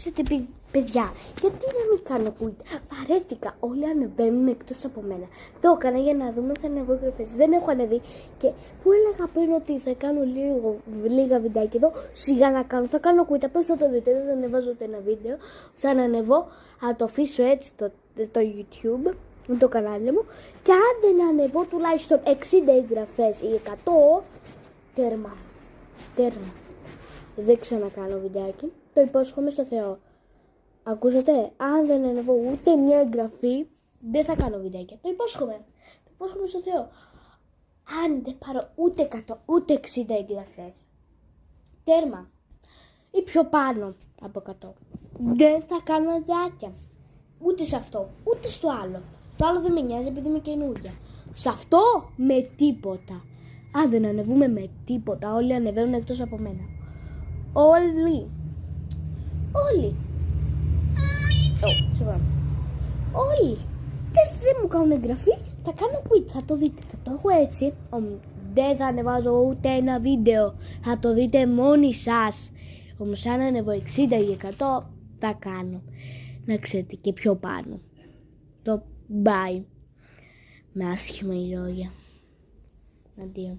ξέρετε παιδιά, γιατί να μην κάνω quit. Βαρέθηκα, όλοι ανεβαίνουν εκτός από μένα. Το έκανα για να δούμε θα ανεβώ εγγραφές. Δεν έχω ανεβεί και που έλεγα πριν ότι θα κάνω λίγα βιντεάκια εδώ. Σιγά να κάνω, θα κάνω quit. Απλώς θα το δείτε, δεν θα ανεβάζω ούτε ένα βίντεο. Σαν να ανεβώ, θα το αφήσω έτσι το YouTube, το κανάλι μου. Και αν δεν ανεβώ τουλάχιστον 60 εγγραφές ή 100, τέρμα. Δεν ξανακάνω βιντεάκι. Το υπόσχομαι στο Θεό. Ακούσατε, αν δεν ανεβώ ούτε μια εγγραφή, δεν θα κάνω βιντεάκια. Το υπόσχομαι. Το υπόσχομαι στο Θεό. Αν δεν πάρω ούτε 100, ούτε 60 εγγραφές, τέρμα. Ή πιο πάνω από 100. Δεν θα κάνω βιντεάκια. Ούτε σε αυτό, ούτε στο άλλο. Στο άλλο δεν με νοιάζει επειδή είμαι καινούργια. Σε αυτό με τίποτα. Αν δεν ανεβούμε με τίποτα, όλοι ανεβαίνουν εκτός από μένα. Όλοι. Όλοι. Δεν μου κάνουν εγγραφή, θα κάνω quit, θα το δείτε, θα το έχω έτσι. Δεν θα ανεβάζω ούτε ένα βίντεο, θα το δείτε μόνοι σας. Όμως αν ανεβώ 60 ή 100, θα κάνω. Να ξέρετε και πιο πάνω. Το bye. Με άσχημα λόγια. Αντίο.